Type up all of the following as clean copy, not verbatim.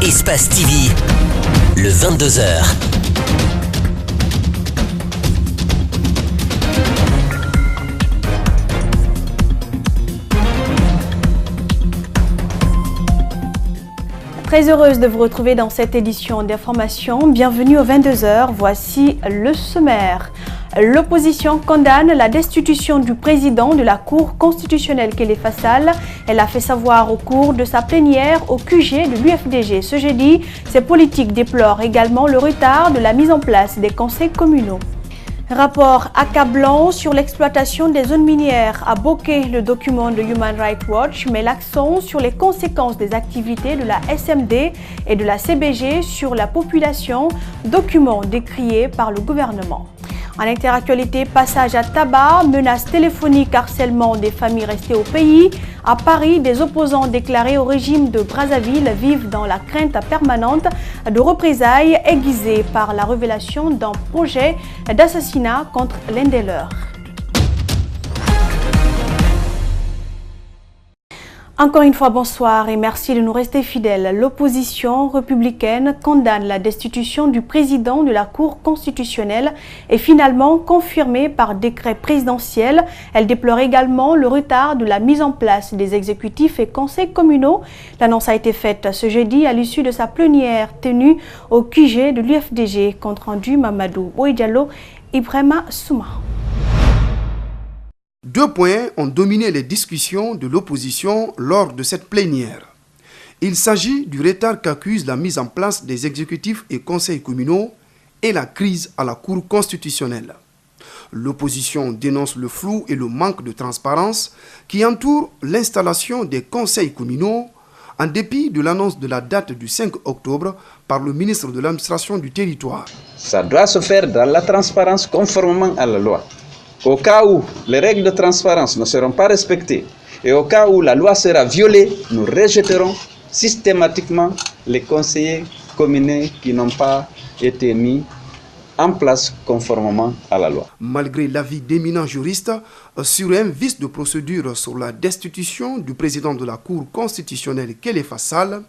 Espace TV, le 22h. Très heureuse de vous retrouver dans cette édition d'information. Bienvenue aux 22h. Voici le sommaire. L'opposition condamne la destitution du président de la Cour constitutionnelle Kéléfa Sall. Elle a fait savoir au cours de sa plénière au QG de l'UFDG ce jeudi. Ces politiques déplorent également le retard de la mise en place des conseils communaux. Rapport accablant sur l'exploitation des zones minières a bloqué le document de Human Rights Watch, met l'accent sur les conséquences des activités de la SMD et de la CBG sur la population, document décrié par le gouvernement. En interactualité, passage à tabac, menaces téléphoniques, harcèlement des familles restées au pays. À Paris, des opposants déclarés au régime de Brazzaville vivent dans la crainte permanente de représailles aiguisées par la révélation d'un projet d'assassinat contre l'un des leurs. Encore une fois, bonsoir et merci de nous rester fidèles. L'opposition républicaine condamne la destitution du président de la Cour constitutionnelle et finalement confirmée par décret présidentiel. Elle déplore également le retard de la mise en place des exécutifs et conseils communaux. L'annonce a été faite ce jeudi à l'issue de sa plénière tenue au QG de l'UFDG. Compte rendu Mamadou Boy-Diallo, Ibrahima Souma. 2 points ont dominé les discussions de l'opposition lors de cette plénière. Il s'agit du retard qu'accuse la mise en place des exécutifs et conseils communaux et la crise à la Cour constitutionnelle. L'opposition dénonce le flou et le manque de transparence qui entoure l'installation des conseils communaux en dépit de l'annonce de la date du 5 octobre par le ministre de l'administration du territoire. Ça doit se faire dans la transparence conformément à la loi. Au cas où les règles de transparence ne seront pas respectées et au cas où la loi sera violée, nous rejetterons systématiquement les conseillers communaux qui n'ont pas été mis en place conformément à la loi. Malgré l'avis d'éminents juristes sur un vice de procédure sur la destitution du président de la Cour constitutionnelle Kéléfa Sall,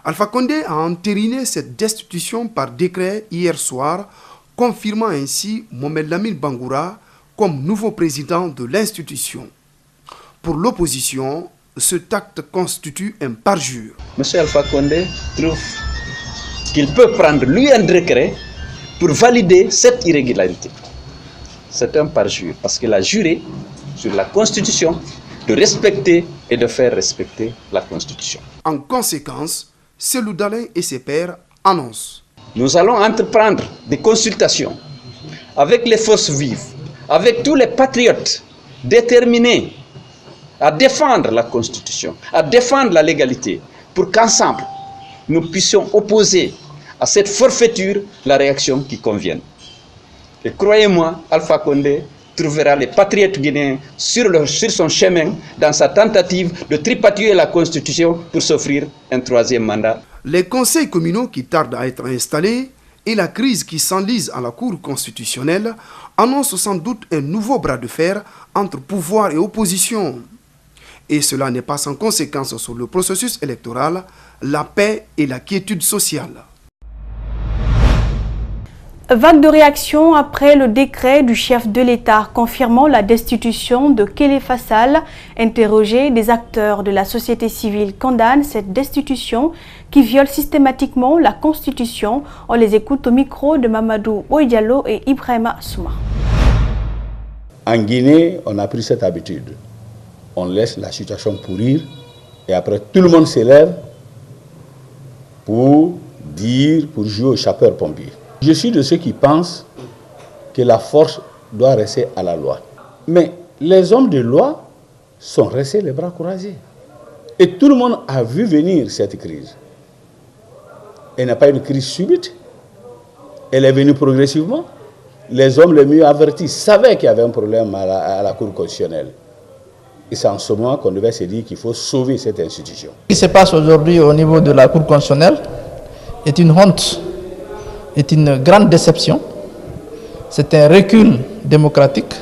Alpha Condé a entériné cette destitution par décret hier soir, confirmant ainsi Mohamed Lamine Bangoura comme nouveau président de l'institution. Pour l'opposition, cet acte constitue un parjure. M. Alpha Condé trouve qu'il peut prendre lui un décret pour valider cette irrégularité. C'est un parjure parce qu'il a juré sur la Constitution de respecter et de faire respecter la Constitution. En conséquence, Cellou Dalein et ses pairs annoncent: nous allons entreprendre des consultations avec les forces vives, avec tous les patriotes déterminés à défendre la Constitution, à défendre la légalité, pour qu'ensemble, nous puissions opposer à cette forfaiture la réaction qui convienne. Et croyez-moi, Alpha Condé trouvera les patriotes guinéens sur son chemin dans sa tentative de tripatouiller la Constitution pour s'offrir un 3e mandat. Les conseils communaux qui tardent à être installés et la crise qui s'enlise à la Cour constitutionnelle annoncent sans doute un nouveau bras de fer entre pouvoir et opposition. Et cela n'est pas sans conséquence sur le processus électoral, la paix et la quiétude sociale. Vague de réaction après le décret du chef de l'État confirmant la destitution de Kéléfa Sall. Interrogés, des acteurs de la société civile condamnent cette destitution qui viole systématiquement la Constitution. On les écoute au micro de Mamadou Boy-Diallo et Ibrahima Souma. En Guinée, on a pris cette habitude. On laisse la situation pourrir et après tout le monde s'élève pour jouer au sapeur-pompier. Je suis de ceux qui pensent que la force doit rester à la loi. Mais les hommes de loi sont restés les bras croisés. Et tout le monde a vu venir cette crise. Elle n'a pas une crise subite. Elle est venue progressivement. Les hommes les mieux avertis savaient qu'il y avait un problème à la Cour constitutionnelle. Et c'est en ce moment qu'on devait se dire qu'il faut sauver cette institution. Ce qui se passe aujourd'hui au niveau de la Cour constitutionnelle est une honte, est une grande déception. C'est un recul démocratique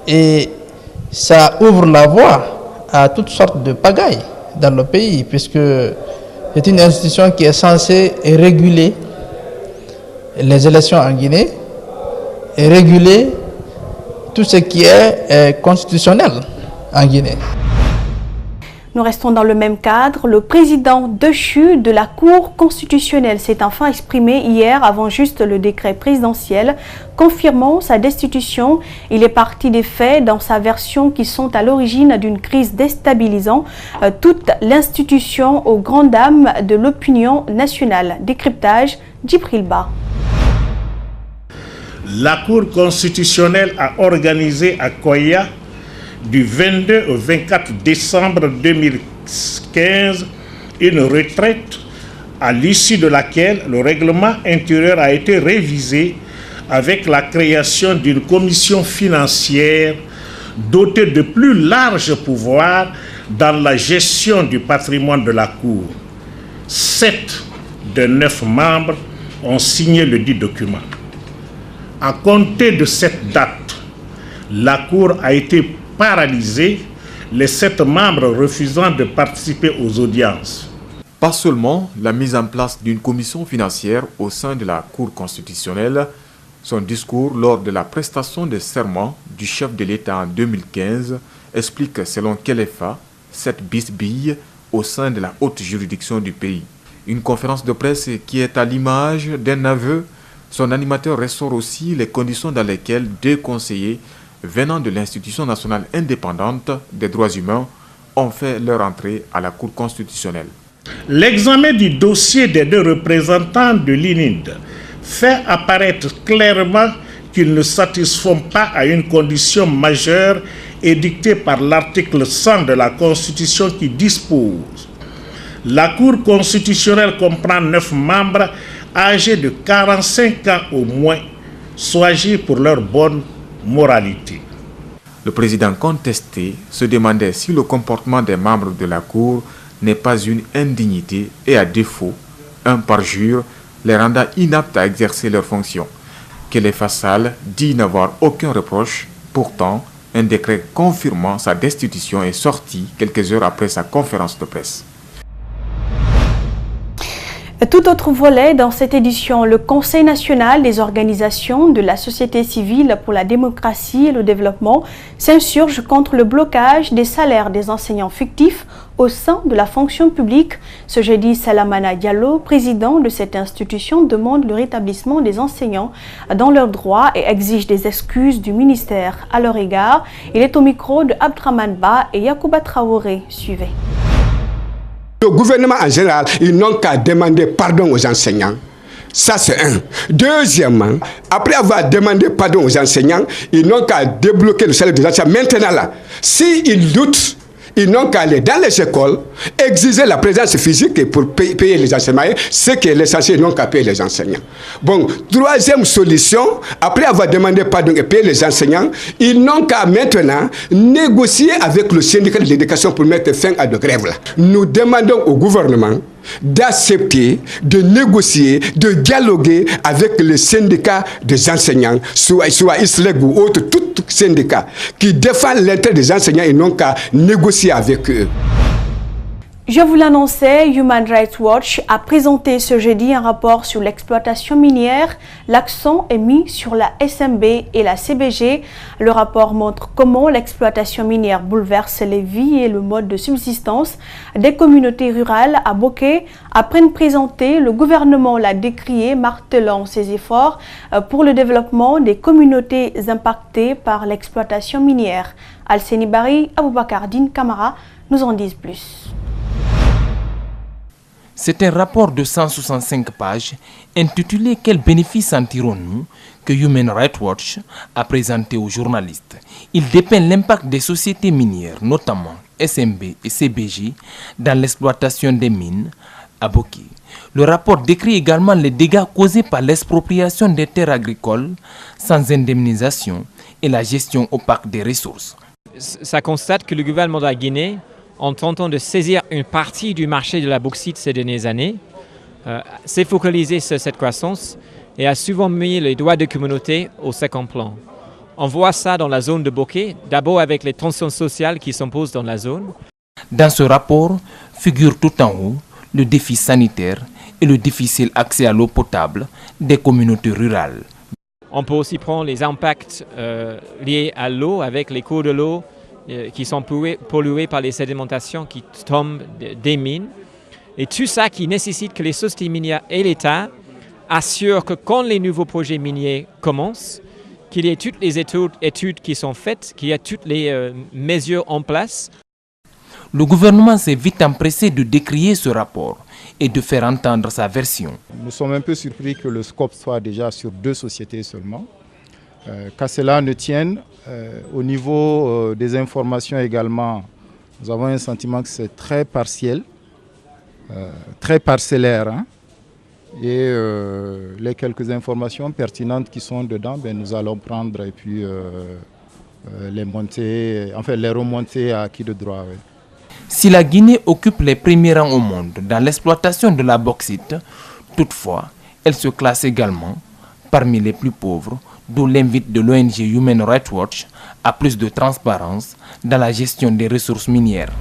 et ça ouvre la voie à toutes sortes de pagailles dans le pays, puisque C'est une institution qui est censée réguler les élections en Guinée et réguler tout ce qui est constitutionnel en Guinée. Nous restons dans le même cadre. Le président déchu de la Cour constitutionnelle s'est enfin exprimé hier avant juste le décret présidentiel confirmant sa destitution. Il est parti des faits dans sa version qui sont à l'origine d'une crise déstabilisant toute l'institution aux grandes dames de l'opinion nationale. Décryptage, Djibril Ba. La Cour constitutionnelle a organisé à Koya du 22 au 24 décembre 2015 une retraite à l'issue de laquelle le règlement intérieur a été révisé avec la création d'une commission financière dotée de plus larges pouvoirs dans la gestion du patrimoine de la Cour. 7 de 9 membres ont signé le dit document. À compter de cette date, la Cour a été paralysée, les 7 membres refusant de participer aux audiences. Pas seulement la mise en place d'une commission financière au sein de la Cour constitutionnelle, son discours lors de la prestation de serment du chef de l'État en 2015 explique selon Kelefa cette bisbille au sein de la haute juridiction du pays. Une conférence de presse qui est à l'image d'un aveu. Son animateur ressort aussi les conditions dans lesquelles 2 conseillers venant de l'Institution nationale indépendante des droits humains ont fait leur entrée à la Cour constitutionnelle. L'examen du dossier des 2 représentants de l'INID fait apparaître clairement qu'ils ne satisfont pas à une condition majeure édictée par l'article 100 de la Constitution qui dispose: la Cour constitutionnelle comprend 9 membres âgés de 45 ans au moins, soit âgés pour leur bonne moralité. Le président contesté se demandait si le comportement des membres de la Cour n'est pas une indignité et à défaut, un parjure les rendant inaptes à exercer leurs fonctions. Kelefa Sall dit n'avoir aucun reproche. Pourtant, un décret confirmant sa destitution est sorti quelques heures après sa conférence de presse. Tout autre volet dans cette édition, le Conseil national des organisations de la société civile pour la démocratie et le développement s'insurge contre le blocage des salaires des enseignants fictifs au sein de la fonction publique. Ce jeudi, Salamana Diallo, président de cette institution, demande le rétablissement des enseignants dans leurs droits et exige des excuses du ministère à leur égard. Il est au micro de Abdraman Ba et Yacouba Traoré. Suivez. Le gouvernement en général, ils n'ont qu'à demander pardon aux enseignants. Ça, c'est un. Deuxièmement, après avoir demandé pardon aux enseignants, ils n'ont qu'à débloquer le salaire des enseignants. Maintenant, là, s'ils doutent, ils n'ont qu'à aller dans les écoles, exiger la présence physique pour payer les enseignants. Ce qui est l'essentiel, ils n'ont qu'à payer les enseignants. Bon, troisième solution, après avoir demandé pardon et payer les enseignants, ils n'ont qu'à maintenant négocier avec le syndicat de l'éducation pour mettre fin à de grèves là. Nous demandons au gouvernement d'accepter, de négocier, de dialoguer avec les syndicats des enseignants, soit ISLEG ou autres, tous syndicats qui défendent l'intérêt des enseignants et non qu'à négocier avec eux. Je vous l'annonçais, Human Rights Watch a présenté ce jeudi un rapport sur l'exploitation minière. L'accent est mis sur la SMB et la CBG. Le rapport montre comment l'exploitation minière bouleverse les vies et le mode de subsistance des communautés rurales à Boké. Après une présentée, le gouvernement l'a décrié, martelant ses efforts pour le développement des communautés impactées par l'exploitation minière. Alseni Bari, Aboubakar Din Kamara nous en disent plus. C'est un rapport de 165 pages intitulé « Quels bénéfices en tirons-nous » que Human Rights Watch a présenté aux journalistes. Il dépeint l'impact des sociétés minières, notamment SMB et CBG, dans l'exploitation des mines à Boké. Le rapport décrit également les dégâts causés par l'expropriation des terres agricoles sans indemnisation et la gestion opaque des ressources. Ça constate que le gouvernement de la Guinée, en tentant de saisir une partie du marché de la bauxite ces dernières années, s'est focalisé sur cette croissance et a souvent mis les droits de communauté au second plan. On voit ça dans la zone de Boké, d'abord avec les tensions sociales qui s'imposent dans la zone. Dans ce rapport figure tout en haut le défi sanitaire et le difficile accès à l'eau potable des communautés rurales. On peut aussi prendre les impacts liés à l'eau avec les cours de l'eau qui sont pollués par les sédimentations qui tombent des mines. Et tout ça qui nécessite que les sociétés minières et l'État assurent que quand les nouveaux projets miniers commencent, qu'il y ait toutes les études qui sont faites, qu'il y ait toutes les mesures en place. Le gouvernement s'est vite empressé de décrier ce rapport et de faire entendre sa version. Nous sommes un peu surpris que le scope soit déjà sur 2 sociétés seulement. Qu'à cela ne tienne, au niveau des informations également, nous avons un sentiment que c'est très partiel, très parcellaire. Hein. Et les quelques informations pertinentes qui sont dedans, nous allons prendre et puis les remonter à qui de droit. Oui. Si la Guinée occupe les premiers rangs au monde dans l'exploitation de la bauxite, toutefois, elle se classe également parmi les plus pauvres, d'où l'invite de l'ONG Human Rights Watch à plus de transparence dans la gestion des ressources minières.